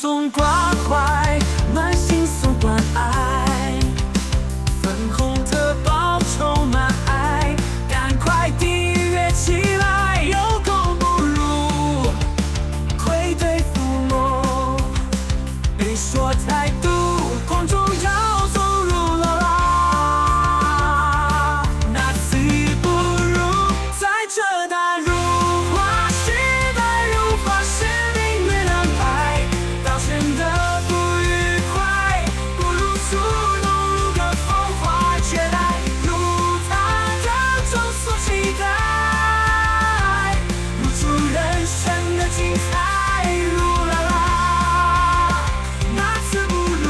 送关怀，满心送关爱，粉红特报充满爱，赶快订阅起来，有功不如愧对父母，别说态度，公众要走入了啦，那次不如在这打入华时代，如法使命越安排，表现的不愉快，不如触动如个风花绝代，如他的中所期待，如出人生的精彩，如啦啦，那次不如。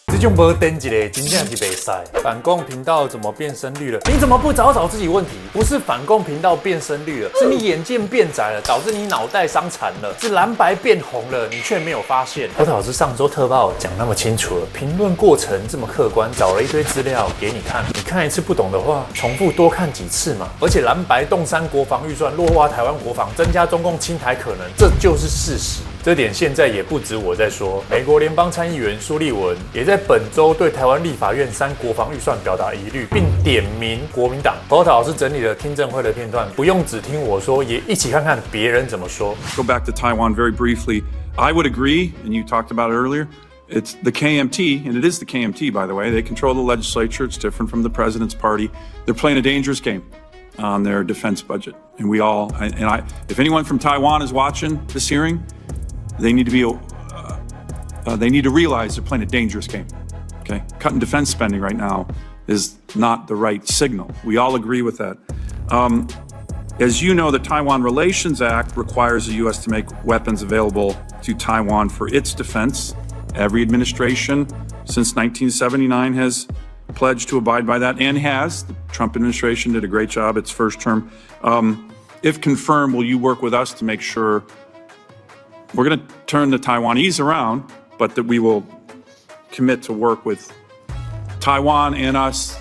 这种无登记的，真正是袂使。反共频道怎么变深绿了？你怎么不找找自己问题？不是反共频道变深绿了，是你眼界变窄了，导致你脑袋伤残了。是蓝白变红了，你却没有发现。何老师上周特报讲那么清楚了，评论过程这么客观，找了一堆资料给你看。你看一次不懂的话，重复多看几次嘛。而且蓝白动3国防预算，弱化台湾国防，增加中共侵台可能，这就是事实。这点现在也不止我在说，美国联邦参议员苏利文也在本周对台湾立法院3国防预算表达疑虑，并点名国民党。侯老师整理了听证会的片段，不用只听我说，也一起看看别人怎么说。Go back to Taiwan very briefly. I would agree, and you talked about it earlier. It's the KMT, and it is the KMT, by the way. They control the legislature. It's different from the president's party. They're playing a dangerous game on their defense budget. And we all, if anyone from Taiwan is watching this hearing, they need to be, they need to realize they're playing a dangerous game. Okay, cutting defense spending right now is not the right signal. We all agree with that. As you know, the Taiwan Relations Act requires the U.S. to make weapons available to Taiwan for its defense. Every administration since 1979 has pledged to abide by that and has. The Trump administration did a great job its first term. If confirmed, will you work with us to make sure we're going to turn the Taiwanese around, but that we will commit to work with Taiwan and us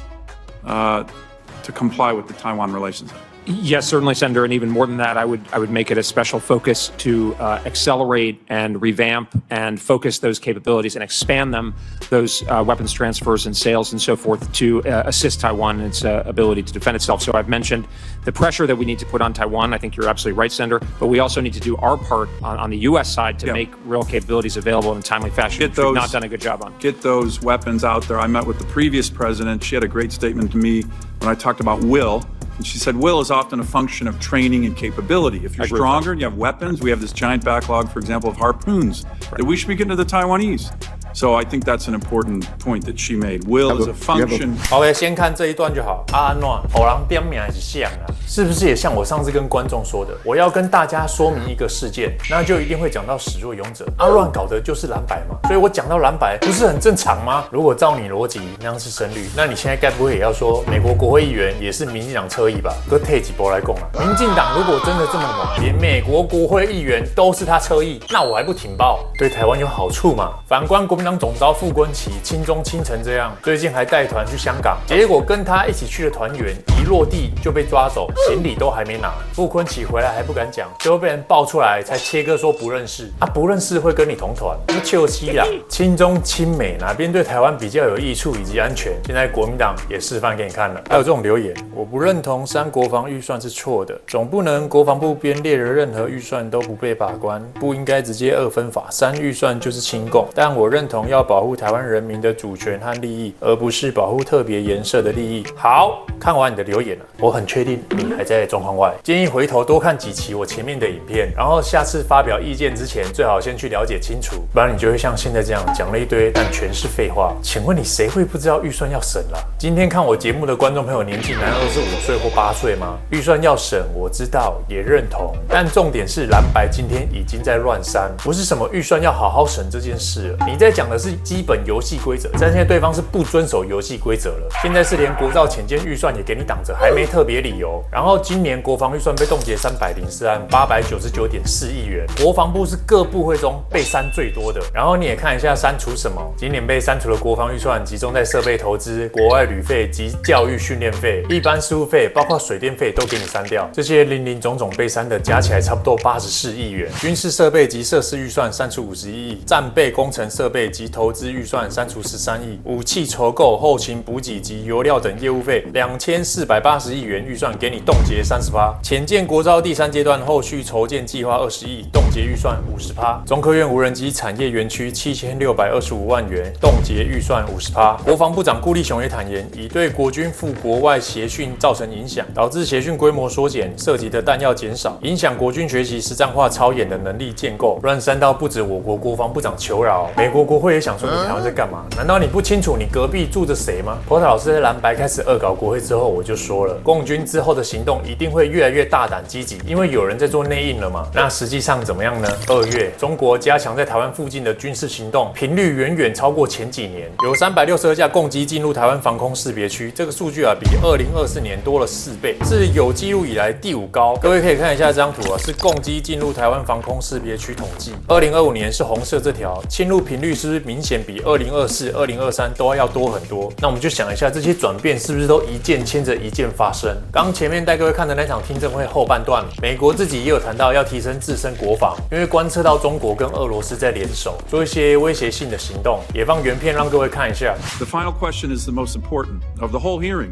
to comply with the Taiwan Relations Act? Yes, certainly, Senator, and even more than that, I would make it a special focus to accelerate and revamp and focus those capabilities and expand them, those weapons transfers and sales and so forth, to assist Taiwan in its ability to defend itself. So I've mentioned the pressure that we need to put on Taiwan. I think you're absolutely right, Senator, but we also need to do our part on the U.S. side to make real capabilities available in a timely fashion, which we've not done a good job on. Get those weapons out there. I met with the previous president. She had a great statement to me when I talked about will. And she said, will is often a function of training and capability. If you're stronger and you have weapons, we have this giant backlog, for example, of harpoons that we should be getting to the Taiwanese. So I think that's an important point that she made. Will is a function. OK， 先看这一段就好。阿诺，偶然点名还是像啊？是不是也像我上次跟观众说的？我要跟大家说明一个事件，那就一定会讲到始作俑者。乱搞的就是蓝白嘛，所以我讲到蓝白不是很正常吗？如果照你逻辑那样是深绿，那你现在该不会也要说美国国会议员也是民进党侧翼吧？搁退几波来讲啊？民进党如果真的这么猛，连美国国会议员都是他侧翼，那我还不挺爆？对台湾有好处嘛？反观国民党总召傅昆萁亲中亲成这样，最近还带团去香港，结果跟他一起去的团员一落地就被抓走，行李都还没拿，傅昆萁回来还不敢讲，最后被人爆出来才切割说不认识啊，不认识会跟你同团，就秋西啦，亲中亲美哪边对台湾比较有益处以及安全？现在国民党也示范给你看了。还有这种留言，我不认同3国防预算是错的，总不能国防部编列的任何预算都不被把关，不应该直接2分法，3预算就是亲共，但我认同要保护台湾人民的主权和利益，而不是保护特别颜色的利益。好，看完你的留言了，我很确定你还在状况外，建议回头多看几期我前面的影片，然后下次发表意见之前，最好先去了解清楚，不然你就会像现在这样讲了一堆，但全是废话。请问你谁会不知道预算要审啦？今天看我节目的观众朋友年纪难道是5岁或8岁吗？预算要审，我知道也认同，但重点是蓝白今天已经在乱删，不是什么预算要好好审这件事了。你在讲讲的是基本游戏规则，但现在对方是不遵守游戏规则了。现在是连国造潜舰预算也给你挡着，还没特别理由。然后今年国防预算被冻结304案，899.4亿元，国防部是各部会中被删最多的。然后你也看一下删除什么，今年被删除的国防预算集中在设备投资、国外旅费及教育训练费、一般事务费，包括水电费都给你删掉。这些林林总总被删的加起来差不多84亿元。军事设备及设施预算删除51亿，战备工程设备及投资预算删除13亿，武器筹购、后勤补给及油料等业务费2480亿元预算给你冻结30%，潜舰国造第3阶段后续筹建计划20亿，冻结预算50%，中科院无人机产业园区7625万元，冻结预算50%。国防部长顾立雄也坦言，已对国军赴国外协训造成影响，导致协训规模缩减，涉及的弹药减少，影响国军学习实战化操演的能力建构，乱删到不止我国国防部长求饶，美国国会也想说你台湾在干嘛？难道你不清楚你隔壁住着谁吗？波塔老师在蓝白开始恶搞国会之后，我就说了，共军之后的行动一定会越来越大胆积极，因为有人在做内应了嘛。那实际上怎么样呢？2月，中国加强在台湾附近的军事行动，频率远远超过前几年，有362架共机进入台湾防空识别区，这个数据啊比2024年多了4倍，是有记录以来第5高。各位可以看一下这张图啊，是共机进入台湾防空识别区统计。2025年是红色这条，侵入频率是不是明显比2024、2023都要多很多？那我们就想一下，这些转变是不是都一件牵着一件发生？刚前面带各位看的那场听证会后半段，美国自己也有谈到要提升自身国防，因为观测到中国跟俄罗斯在联手做一些威胁性的行动，也放原片让各位看一下。The final question is the most important of the whole hearing.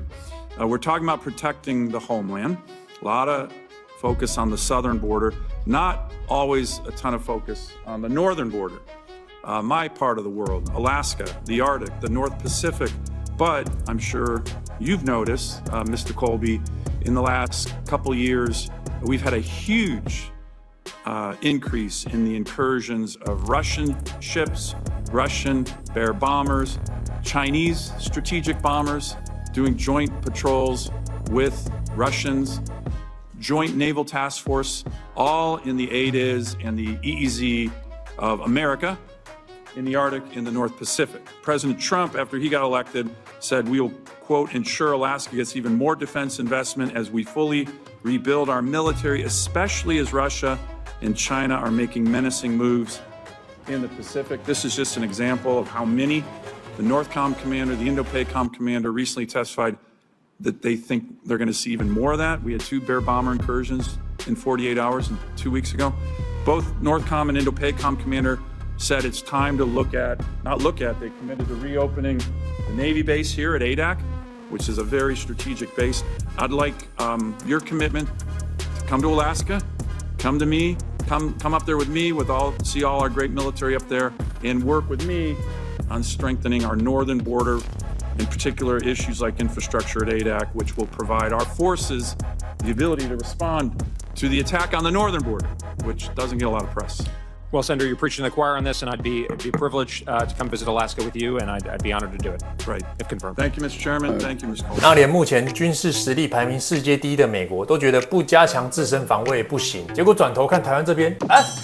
We're talking about protecting the homeland. A lot of focus on the southern border, not always a ton of focus on the northern border. My part of the world, Alaska, the Arctic, the North Pacific. But I'm sure you've noticed, Mr. Colby, in the last couple years, we've had a huge increase in the incursions of Russian ships, Russian Bear bombers, Chinese strategic bombers doing joint patrols with Russians, joint naval task force, all in the ADIZ and the EEZ of America, in the Arctic, in the North Pacific. President Trump, after he got elected, said we will, quote, ensure Alaska gets even more defense investment as we fully rebuild our military, especially as Russia and China are making menacing moves in the Pacific. This is just an example of how many. The NORTHCOM commander, the INDOPACOM commander recently testified that they think they're going to see even more of that. We had 2 Bear bomber incursions in 48 hours 2 weeks ago. Both NORTHCOM and INDOPACOM commander said it's time to they committed to reopening the Navy base here at ADAC, which is a very strategic base. I'd like your commitment to come to Alaska, come to me, come up there with me, see all our great military up there, and work with me on strengthening our northern border, in particular issues like infrastructure at ADAC, which will provide our forces the ability to respond to the attack on the northern border, which doesn't get a lot of press. Well, Senator, you're preaching to the choir on this, and it'd be a privilege to come visit Alaska with you, and I'd be honored to do it. Right. If confirmed. Thank you, Mr. Chairman. Thank you, Mr. Cole. 那连目前军事实力排名世界第1的美国都觉得不加强自身防卫不行，结果转头看台湾这边，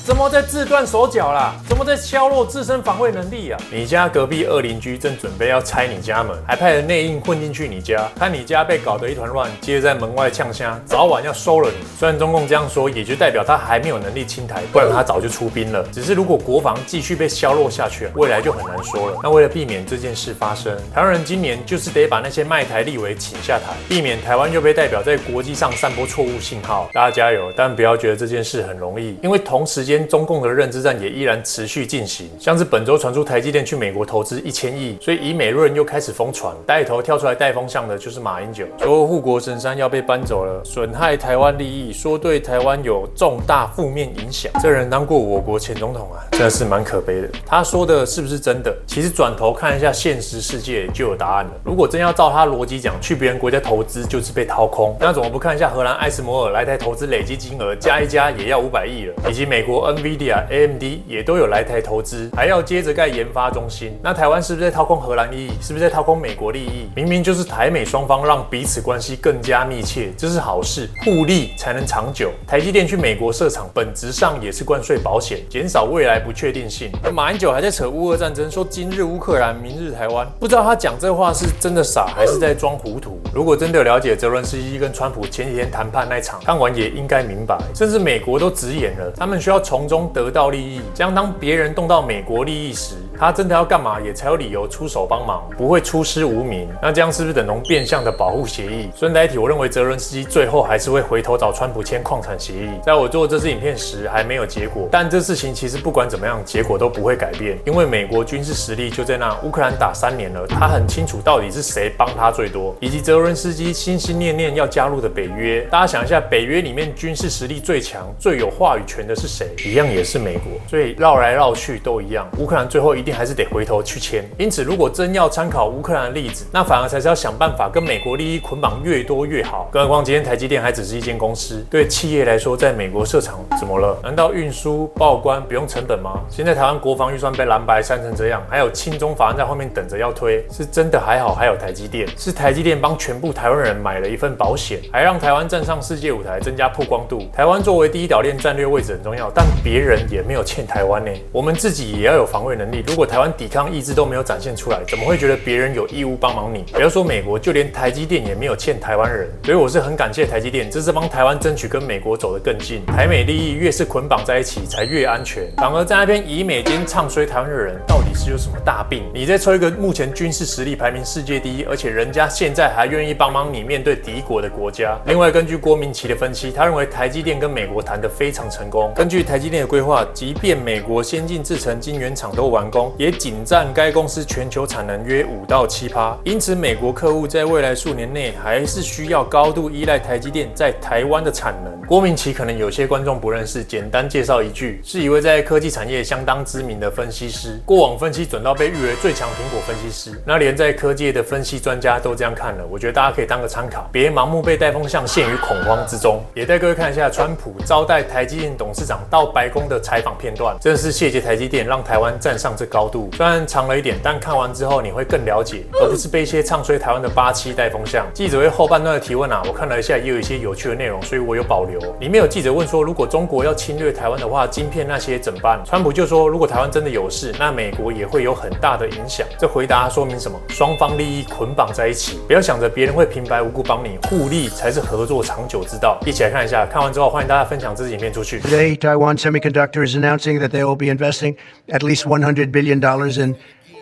怎么在自断手脚啦？怎么在削弱自身防卫能力啊？你家隔壁恶邻居正准备要拆你家门，还派人内应混进去你家，看你家被搞得一团乱，接着在门外呛虾，早晚要收了你。虽然中共这样说，也就代表他还没有能力侵台，不然他早就出兵了。只是如果国防继续被削弱下去，未来就很难说了。那为了避免这件事发生，台湾人今年就是得把那些卖台立委请下台，避免台湾又被代表在国际上散播错误信号。大家加油，但不要觉得这件事很容易，因为同时间中共的认知战也依然持续进行。像是本周传出台积电去美国投资1000亿，所以以美论又开始疯传，带头跳出来带风向的就是马英九，说护国神山要被搬走了，损害台湾利益，说对台湾有重大负面影响。这人当过我国前总统啊，真的是蛮可悲的。他说的是不是真的？其实转头看一下现实世界就有答案了。如果真要照他逻辑讲，去别人国家投资就是被掏空，那怎么不看一下荷兰艾斯摩尔来台投资累计金额加一加也要500亿了，以及美国 NVIDIA、AMD 也都有来台投资，还要接着盖研发中心。那台湾是不是在掏空荷兰利益？是不是在掏空美国利益？明明就是台美双方让彼此关系更加密切，这是好事，互利才能长久。台积电去美国设厂，本质上也是关税保险。减少未来不确定性。而马英九还在扯乌俄战争，说今日乌克兰，明日台湾，不知道他讲这话是真的傻，还是在装糊涂。如果真的有了解泽伦斯基跟川普前几天谈判那场，看完也应该明白，甚至美国都直言了，他们需要从中得到利益，这样当别人动到美国利益时，他真的要干嘛也才有理由出手帮忙，不会出师无名。那这样是不是等同变相的保护协议？顺带一提，我认为泽伦斯基最后还是会回头找川普签矿产协议。在我做这支影片时还没有结果，但这事情其实不管怎么样，结果都不会改变，因为美国军事实力就在那，乌克兰打3年了，他很清楚到底是谁帮他最多，以及泽伦斯基心心念念要加入的北约。大家想一下，北约里面军事实力最强、最有话语权的是谁？一样也是美国。所以绕来绕去都一样，乌克兰最后一定还是得回头去签。因此，如果真要参考乌克兰的例子，那反而才是要想办法跟美国利益捆绑越多越好。更何况今天台积电还只是一间公司，对企业来说，在美国设厂怎么了？难道运输报关不用成本吗？现在台湾国防预算被蓝白删成这样，还有亲中法案在后面等着要推，是真的还好还有台积电，是台积电帮全部台湾人买了一份保险，还让台湾站上世界舞台，增加曝光度。台湾作为第一岛链战略位置很重要，但别人也没有欠台湾呢，我们自己也要有防卫能力。如果台湾抵抗意志都没有展现出来，怎么会觉得别人有义务帮忙你？不要说美国，就连台积电也没有欠台湾人。所以我是很感谢台积电，这是帮台湾争取跟美国走得更近。台美利益越是捆绑在一起，才越安全。反而在那边以美兼唱衰台湾的人，到底是有什么大病？你在抽一个目前军事实力排名世界第一，而且人家现在还愿意帮忙你面对敌国的国家。另外，根据郭明奇的分析，他认为台积电跟美国谈得非常成功。根据台积电的规划，即便美国先进制程晶圆厂都完工，也仅占该公司全球产能约5到7%。因此，美国客户在未来数年内还是需要高度依赖台积电在台湾的产能。郭明奇可能有些观众不认识，简单介绍一句，是一位在科技产业相当知名的分析师，过往分析准到被誉为最强苹果分析师。那连在科技业的分析专家都这样看了，我觉得大家可以当个参考，别盲目被带风向，陷于恐慌之中。也带各位看一下川普招待台积电董事长到白宫的采访片段，真的是谢谢台积电让台湾站上这高度。虽然长了一点，但看完之后你会更了解，而不是被一些唱衰台湾的87带风向。记者会后半段的提问我看了一下，也有一些有趣的内容，所以我有保留。里面有记者问说，如果中国要侵略台湾的话，晶片那些怎么办？川普就说，如果台湾真的有事，那美国也会有很大的影响。这回答说明什么？双方利益捆绑在一起，不要想着别人会平白无故帮你，互利才是合作长久之道。一起来看一下，看完之后欢迎大家分享这支影片出去。Today, Taiwan Semiconductor is announcing that they will be investing at least $100 billion in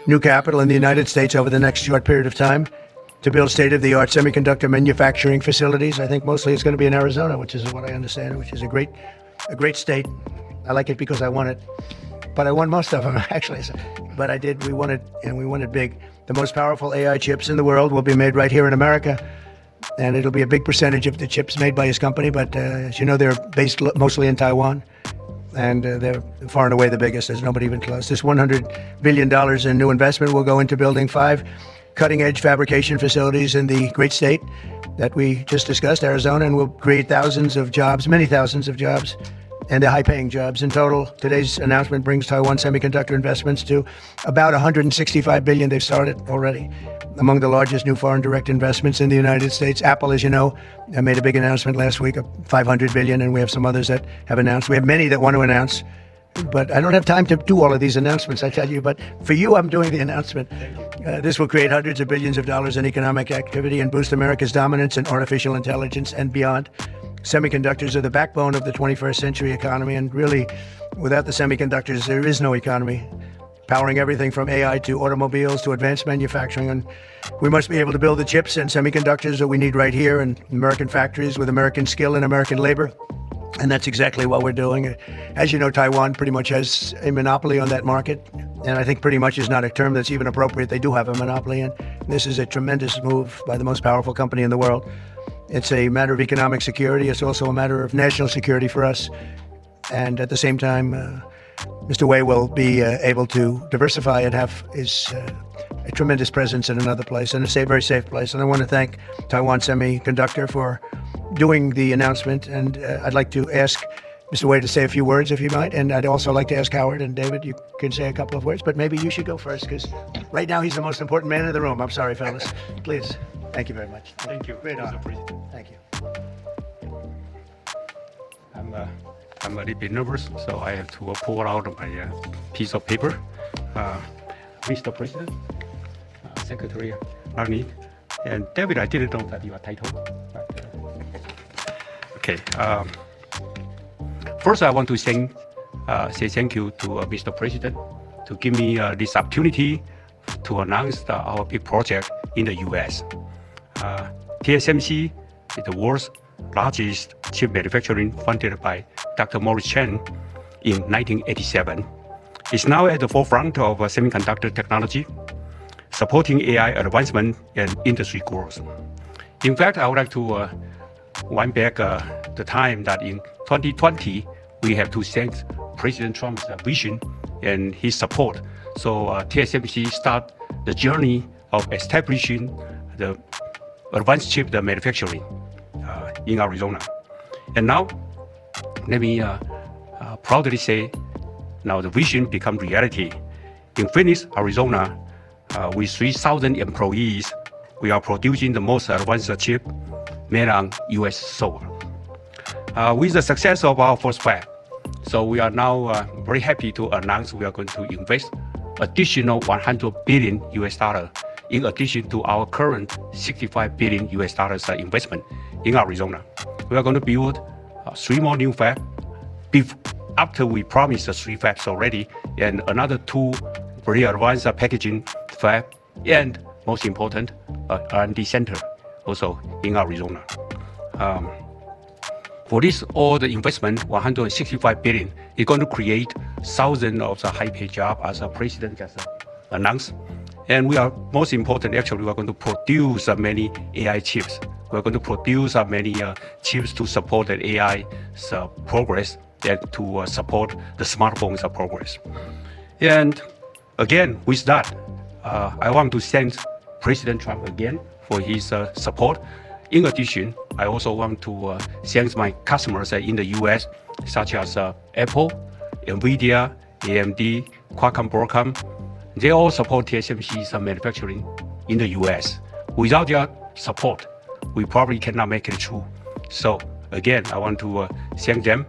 new capital in the United States over the next short period of time to build state-of-the-art semiconductor manufacturing facilities. I think mostly it's going to be in Arizona, which is what I understand, which is a great state. I like it because I won it, but I won most of them actually. But I did. We won it, and we won it big. The most powerful AI chips in the world will be made right here in America. And it'll be a big percentage of the chips made by his company, but as you know, they're based mostly in Taiwan, and they're far and away the biggest. There's nobody even close. This $100 billion in new investment will go into building 5 cutting-edge fabrication facilities in the great state that we just discussed, Arizona, and will create thousands of jobs, many thousands of jobs, and the high-paying jobs. In total, today's announcement brings Taiwan Semiconductor investments to about $165 billion they've started already. Among the largest new foreign direct investments in the United States. Apple, as you know, made a big announcement last week of $500 billion, and we have some others that have announced. We have many that want to announce, but I don't have time to do all of these announcements, I tell you. But for you, I'm doing the announcement. This will create hundreds of billions of dollars in economic activity and boost America's dominance in artificial intelligence and beyond. Semiconductors are the backbone of the 21st century economy, and really, without the semiconductors, there is no economy. Powering everything from AI to automobiles to advanced manufacturing. And we must be able to build the chips and semiconductors that we need right here in American factories with American skill and American labor. And that's exactly what we're doing. As you know, Taiwan pretty much has a monopoly on that market. And I think pretty much is not a term that's even appropriate. They do have a monopoly. And this is a tremendous move by the most powerful company in the world. It's a matter of economic security. It's also a matter of national security for us. And at the same time, Mr. Wei will be able to diversify and have a tremendous presence in another place, and a very safe place. And I want to thank Taiwan Semiconductor for doing the announcement. And I'd like to ask Mr. Wei to say a few words, if you might. And I'd also like to ask Howard and David, you can say a couple of words, but maybe you should go first, because right now he's the most important man in the room. I'm sorry, fellas. Please. Thank you very much. Thank you. Great honor. Thank you. I'm a little bit nervous, so I have to pull out my piece of paper. Mr. President, Secretary Arnie, and David, I didn't know that you are title. But, okay. First, I want to say thank you to Mr. President to give me this opportunity to announce our big project in the U.S. TSMC is the world's largest chip manufacturing funded by Dr. Morris Chang in 1987. It's now at the forefront of semiconductor technology, supporting AI advancement and industry growth. In fact, I would like to wind back the time that in 2020, we have to thank President Trump's vision and his support. So TSMC start the journey of establishing the advanced chip manufacturing in Arizona. And now, let me proudly say, now the vision become reality. In Phoenix, Arizona, with 3,000 employees, we are producing the most advanced chip made on U.S. soil. With the success of our first fab, so we are now very happy to announce we are going to invest additional $100 billion in addition to our current $65 billion investment in Arizona. We are going to build 3 more new fabs after we promised the 3 fabs already, and another 2 very advanced packaging fab, and most important, R&D center also in Arizona. For this, all the investment, $165 billion, is going to create thousands of high-paid jobs, as the president just announced. And we are, most important, actually, we are going to produce many AI chips. We're going to produce many chips to support the AI's progress and to support the smartphones progress. And again, with that, I want to thank President Trump again for his support. In addition, I also want to thank my customers in the U.S., such as Apple, NVIDIA, AMD, Qualcomm, Broadcom. They all support TSMC's manufacturing in the U.S. Without their support, we probably cannot make it through. So again, I want to thank them.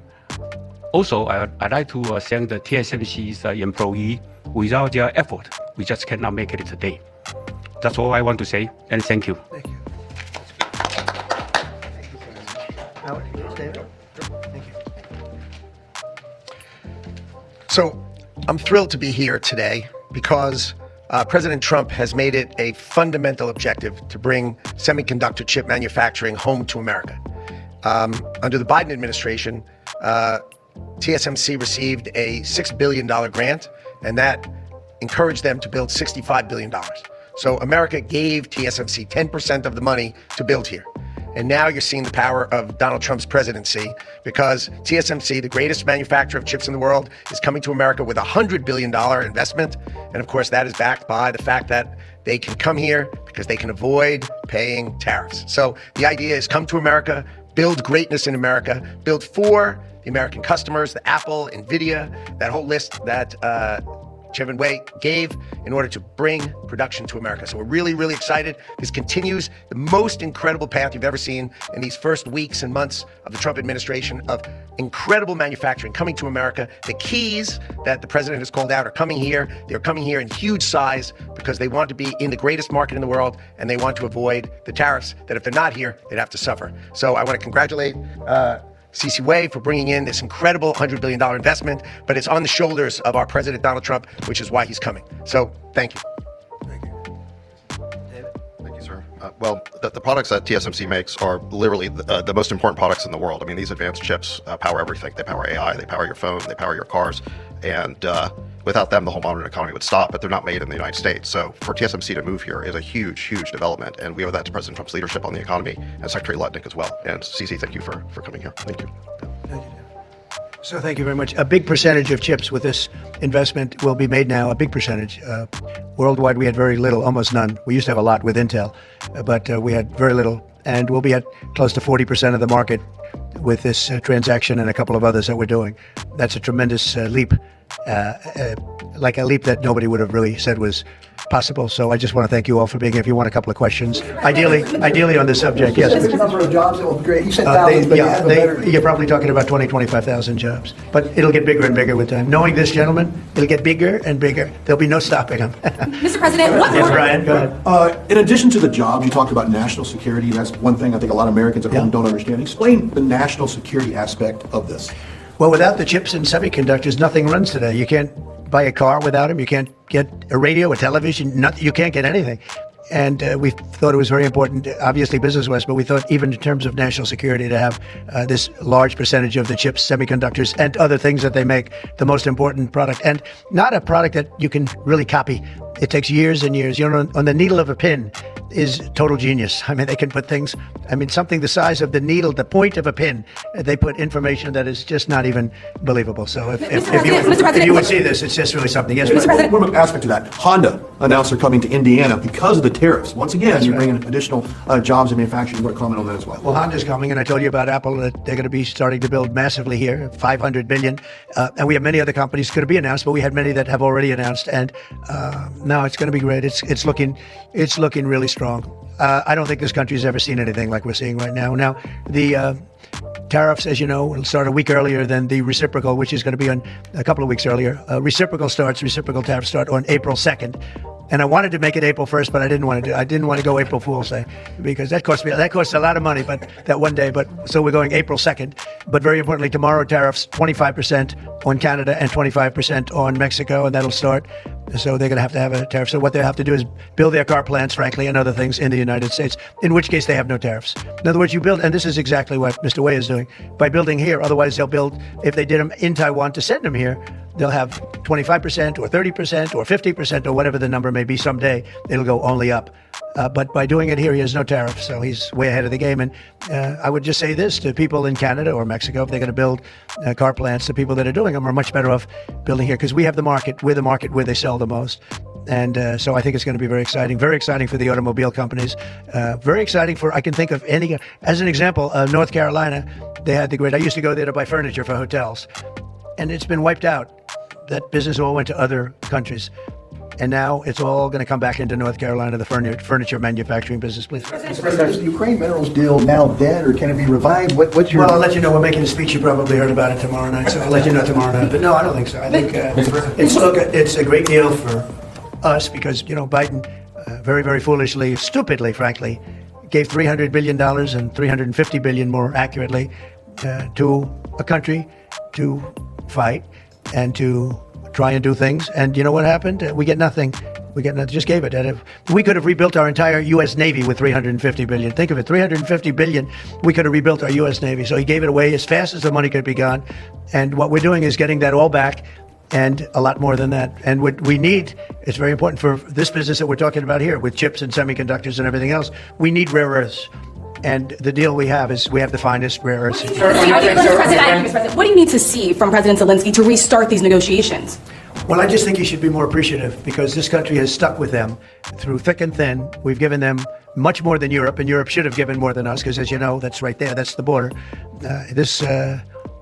Also, I'd like to thank the TSMC's employee. Without their effort, we just cannot make it today. That's all I want to say, and thank you. Thank you. Howard, David? Thank you. So I'm thrilled to be here today because President Trump has made it a fundamental objective to bring semiconductor chip manufacturing home to America. Under the Biden administration, TSMC received a $6 billion grant, and that encouraged them to build $65 billion. So America gave TSMC 10% of the money to build here. And now you're seeing the power of Donald Trump's presidency, because TSMC, the greatest manufacturer of chips in the world, is coming to America with a $100 billion investment. And of course, that is backed by the fact that they can come here because they can avoid paying tariffs. So the idea is come to America, build greatness in America, build for the American customers, the Apple, NVIDIA, that whole list that Chairman Wei gave in order to bring production to America. So we're really, really excited. This continues the most incredible path you've ever seen in these first weeks and months of the Trump administration of incredible manufacturing coming to America. The keys that the president has called out are coming here. They're coming here in huge size because they want to be in the greatest market in the world, and they want to avoid the tariffs that if they're not here, they'd have to suffer. So I want to congratulate CC Wei for bringing in this incredible $100 billion investment, but it's on the shoulders of our President Donald Trump, which is why he's coming. So thank you. Thank you. David? Thank you, sir. Well, the products that TSMC makes are literally the most important products in the world. I mean, these advanced chips power everything. They power AI, they power your phone, they power your cars, and without them, the whole modern economy would stop, but they're not made in the United States. So for TSMC to move here is a huge, huge development, and we owe that to President Trump's leadership on the economy and Secretary Lutnick as well. And CC, thank you for coming here. Thank you. Thank you, David. So thank you very much. A big percentage of chips with this investment will be made now, a big percentage. Worldwide, we had very little, almost none. We used to have a lot with Intel, but we had very little, and we'll be at close to 40% of the market with this transaction and a couple of others that we're doing. That's a tremendous leap like a leap that nobody would have really said was possible. So I just want to thank you all for being here. If you want a couple of questions, ideally on this subject, yes. The number of jobs, it will be great. You said thousands, but You're probably talking about 25,000 jobs. But it'll get bigger and bigger with time. Knowing this gentleman, it'll get bigger and bigger. There'll be no stopping him. Mr. President, what... Yes, Brian, go ahead. in addition to the jobs, you talked about national security. That's one thing I think a lot of Americans at home don't understand. Explain the national security aspect of this. Well, without the chips and semiconductors, nothing runs today. You can't buy a car without them. You can't get a radio, a television. You can't get anything. And we thought it was very important, obviously business-wise, but we thought even in terms of national security to have this large percentage of the chips, semiconductors, and other things that they make the most important product. And not a product that you can really copy. It takes years and years. You know, on the needle of a pin is total genius. I mean, they can put things, something the size of the needle, the point of a pin, they put information that is just not even believable. So if you would see this, it's just really something. Yes, Mr. President. One aspect to that. Honda announced they're coming to Indiana because of the tariffs. Once again, you're bringing additional jobs in manufacturing. You want to comment on that as well? Well, Honda's coming, and I told you about Apple that they're going to be starting to build massively here, $500 billion. And we have many other companies going to be announced, but we had many that have already announced. And no, it's going to be great. It's looking really strong. I don't think this country's ever seen anything like we're seeing right now. Now, the tariffs, as you know, will start a week earlier than the reciprocal, which is going to be on a couple of weeks earlier. Reciprocal tariffs start on April 2nd. And I wanted to make it April 1st, but I didn't want to go April Fool's Day because that costs a lot of money, but that one day, so we're going April 2nd. But very importantly, tomorrow tariffs 25% on Canada and 25% on Mexico, and that'll start. So they're going to have a tariff. So what they have to do is build their car plants, frankly, and other things in the United States, in which case they have no tariffs. In other words, you build, and this is exactly what Mr. Wei is doing, by building here. Otherwise, they'll build, if they did them in Taiwan to send them here, they'll have 25% or 30% or 50% or whatever the number may be someday. It'll go only up. But by doing it here, he has no tariff. So he's way ahead of the game. And I would just say this to people in Canada or Mexico, if they're going to build car plants, the people that are doing them are much better off building here because we have the market. We're the market where they sell the most. And so I think it's going to be very exciting for the automobile companies. Very exciting I can think of any, as an example, North Carolina, they had I used to go there to buy furniture for hotels. And it's been wiped out. That business all went to other countries. And now it's all going to come back into North Carolina, the furniture manufacturing business, please. Mr. President, is the Ukraine minerals deal now dead, or can it be revived? What's your... Well, I'll let you know. We're making a speech. You probably heard about it tomorrow night, so I'll let you know tomorrow night. But no, I don't think so. I think it's a great deal for us because, Biden very, very foolishly, stupidly, frankly, gave $300 billion and $350 billion more accurately to a country to fight and to try and do things. And you know what happened? We get nothing. Just gave it. We could have rebuilt our entire U.S. Navy with $350 billion. Think of it, $350 billion. We could have rebuilt our U.S. Navy. So he gave it away as fast as the money could be gone. And what we're doing is getting that all back and a lot more than that. And what we need, it's very important for this business that we're talking about here with chips and semiconductors and everything else. We need rare earths. And the deal we have is we have the finest rare earths. Mr. President, what do you need to see from President Zelensky to restart these negotiations? Well, I just think he should be more appreciative because this country has stuck with them through thick and thin. We've given them much more than Europe, and Europe should have given more than us because, as you know, that's right there. That's the border.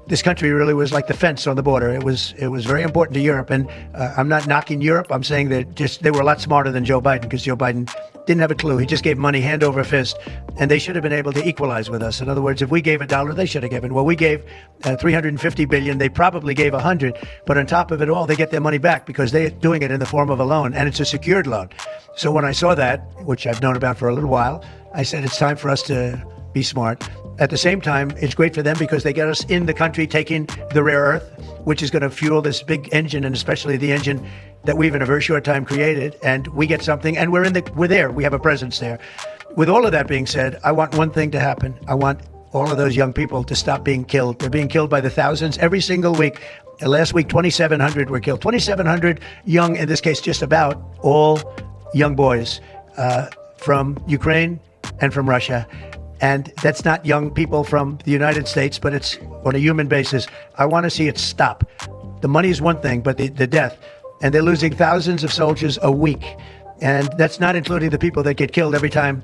This country really was like the fence on the border. It was very important to Europe, and I'm not knocking Europe. I'm saying that they were a lot smarter than Joe Biden because Joe Biden didn't have a clue. He just gave money hand over fist, and they should have been able to equalize with us. In other words, if we gave $1, they should have given. Well, we gave $350 billion. They probably gave $100, but on top of it all, they get their money back because they're doing it in the form of a loan, and it's a secured loan. So when I saw that, which I've known about for a little while, I said it's time for us to be smart. At the same time, it's great for them because they get us in the country taking the rare earth, which is going to fuel this big engine, and especially the engine that we've in a very short time created. And we get something, and we're there. We have a presence there. With all of that being said, I want one thing to happen. I want all of those young people to stop being killed. They're being killed by the thousands every single week. Last week, 2,700 were killed. 2,700 young, in this case, just about all young boys from Ukraine and from Russia. And that's not young people from the United States, but it's on a human basis. I want to see it stop. The money is one thing, but the death. And they're losing thousands of soldiers a week. And that's not including the people that get killed every time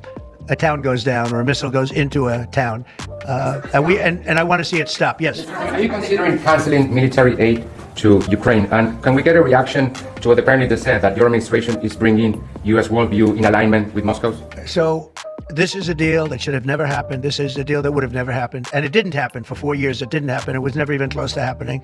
a town goes down or a missile goes into a town. And I want to see it stop. Yes. Are you considering canceling military aid to Ukraine? And can we get a reaction to what apparently they said that your administration is bringing U.S. worldview in alignment with Moscow's? So this is a deal that should have never happened. This is a deal that would have never happened. And it didn't happen for 4 years. It didn't happen. It was never even close to happening.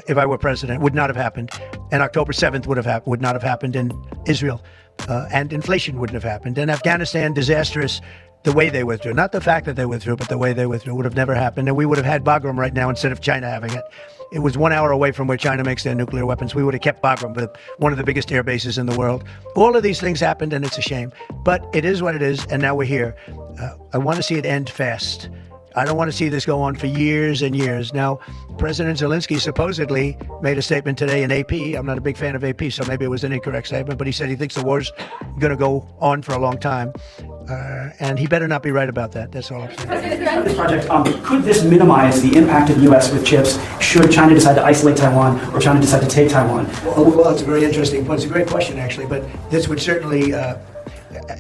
If I were president, it would not have happened. And October 7th would not have happened in Israel. And inflation wouldn't have happened. And Afghanistan, disastrous. The way they withdrew, not the fact that they withdrew, but the way they withdrew would have never happened. And we would have had Bagram right now instead of China having it. It was 1 hour away from where China makes their nuclear weapons. We would have kept Bagram, one of the biggest air bases in the world. All of these things happened, and it's a shame. But it is what it is, and now we're here. I want to see it end fast. I don't want to see this go on for years and years. Now, President Zelensky supposedly made a statement today in AP. I'm not a big fan of AP, so maybe it was an incorrect statement, but he said he thinks the war's going to go on for a long time. And he better not be right about that. That's all I'm saying. This project, could this minimize the impact of the U.S. with chips should China decide to isolate Taiwan or China decide to take Taiwan? Well, it's a very interesting point. It's a great question, actually, but this would certainly...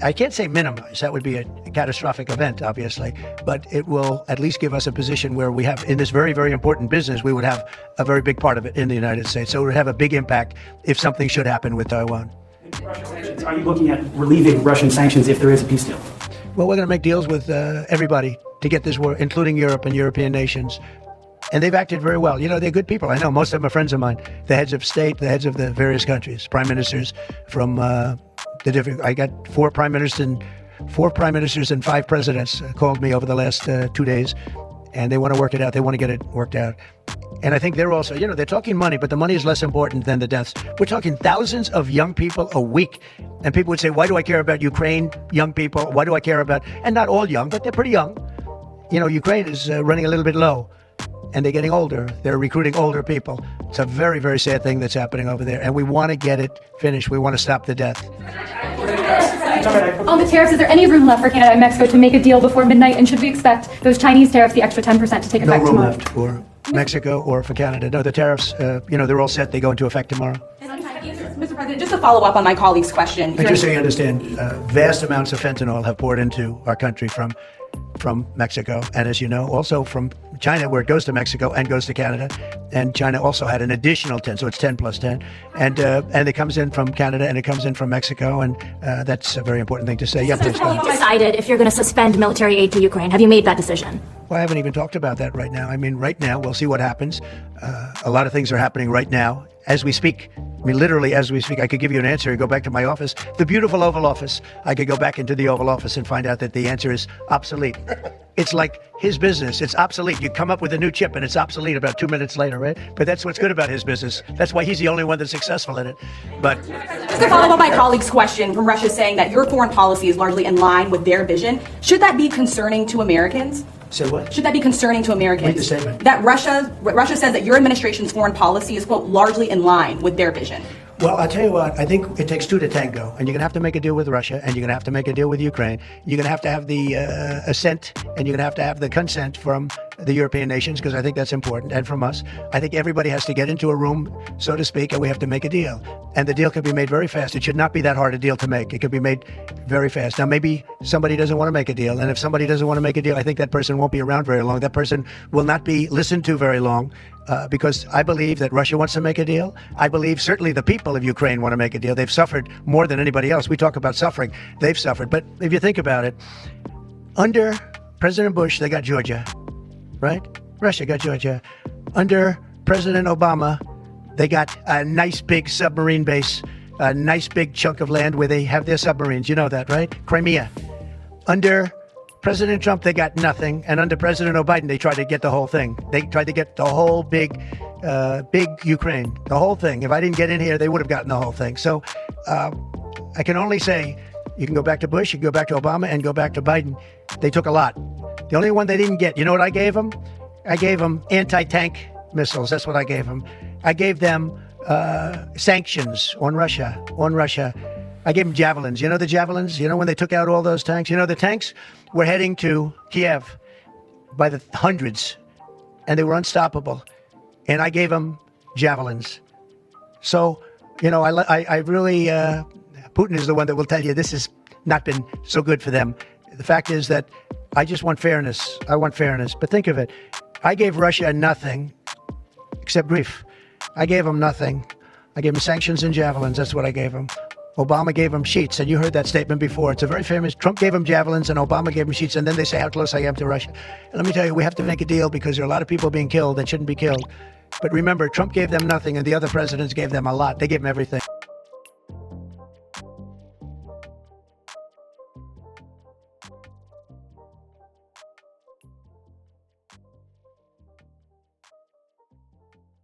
I can't say minimize. That would be a catastrophic event, obviously. But it will at least give us a position where we have, in this very, very important business, we would have a very big part of it in the United States. So it would have a big impact if something should happen with Taiwan. Are you looking at relieving Russian sanctions if there is a peace deal? Well, we're going to make deals with everybody to get this war, including Europe and European nations. And they've acted very well. You know, they're good people. I know most of them are friends of mine. The heads of state, the heads of the various countries, prime ministers from... I got four prime ministers and 5 presidents called me over the last 2 days, and they want to work it out. They want to get it worked out. And I think they're also, they're talking money, but the money is less important than the deaths. We're talking thousands of young people a week. And people would say, why do I care about Ukraine, young people? Why do I care about, and not all young, but they're pretty young. Ukraine is running a little bit low. And they're getting older. They're recruiting older people. It's a very, very sad thing that's happening over there. And we want to get it finished. We want to stop the death. On the tariffs, is there any room left for Canada and Mexico to make a deal before midnight? And should we expect those Chinese tariffs, the extra 10%, to take effect tomorrow? No room left for Mexico or for Canada. No, the tariffs, they're all set. They go into effect tomorrow. Mr. President, just to follow up on my colleague's question. And just so you understand, vast amounts of fentanyl have poured into our country from Mexico, and as you know, also from China, where it goes to Mexico and goes to Canada. And China also had an additional 10, so it's 10 plus 10. And it comes in from Canada and it comes in from Mexico, and that's a very important thing to say. Yeah, please go ahead. Have you decided if you're going to suspend military aid to Ukraine? Have you made that decision? Well, I haven't even talked about that right now. I mean, right now, we'll see what happens. A lot of things are happening right now as we speak. I mean, literally, as we speak, I could give you an answer and go back to my office, the beautiful Oval Office. I could go back into the Oval Office and find out that the answer is obsolete. It's like his business. It's obsolete. You come up with a new chip and it's obsolete about 2 minutes later, right? But that's what's good about his business. That's why he's the only one that's successful in it. But just to follow up my colleague's question from Russia saying that your foreign policy is largely in line with their vision, should that be concerning to Americans? Say what? Should that be concerning to Americans? Read the statement. That Russia says that your administration's foreign policy is, quote, largely in line with their vision. Well, I'll tell you what, I think it takes 2 to tango, and you're going to have to make a deal with Russia, and you're going to have to make a deal with Ukraine. You're going to have the assent, and you're going to have the consent from the European nations, because I think that's important, and from us. I think everybody has to get into a room, so to speak, and we have to make a deal. And the deal can be made very fast. It should not be that hard a deal to make. It could be made very fast. Now, maybe somebody doesn't want to make a deal, and if somebody doesn't want to make a deal, I think that person won't be around very long. That person will not be listened to very long. Because I believe that Russia wants to make a deal. I believe certainly the people of Ukraine want to make a deal. They've suffered more than anybody else. We talk about suffering. They've suffered. But if you think about it, under President Bush, they got Georgia, right? Russia got Georgia. Under President Obama, they got a nice big submarine base, a nice big chunk of land where they have their submarines. You know that, right? Crimea. Under President Trump, they got nothing. And under President Biden, they tried to get the whole thing. They tried to get the whole big Ukraine, the whole thing. If I didn't get in here, they would have gotten the whole thing. So I can only say, you can go back to Bush, you can go back to Obama, and go back to Biden. They took a lot. The only one they didn't get, you know what I gave them? I gave them anti-tank missiles. That's what I gave them. I gave them sanctions on Russia. I gave them javelins. You know the javelins? You know when they took out all those tanks? You know the tanks were heading to Kiev by the hundreds, and they were unstoppable. And I gave them javelins. So, I really, Putin is the one that will tell you this has not been so good for them. The fact is that I just want fairness. I want fairness. But think of it. I gave Russia nothing except grief. I gave him nothing. I gave him sanctions and javelins. That's what I gave him. Obama gave him sheets, and you heard that statement before. It's a very famous. Trump gave him javelins, and Obama gave him sheets, and then they say how close I am to Russia. And let me tell you, we have to make a deal because there are a lot of people being killed that shouldn't be killed. But remember, Trump gave them nothing, and the other presidents gave them a lot. They gave them everything.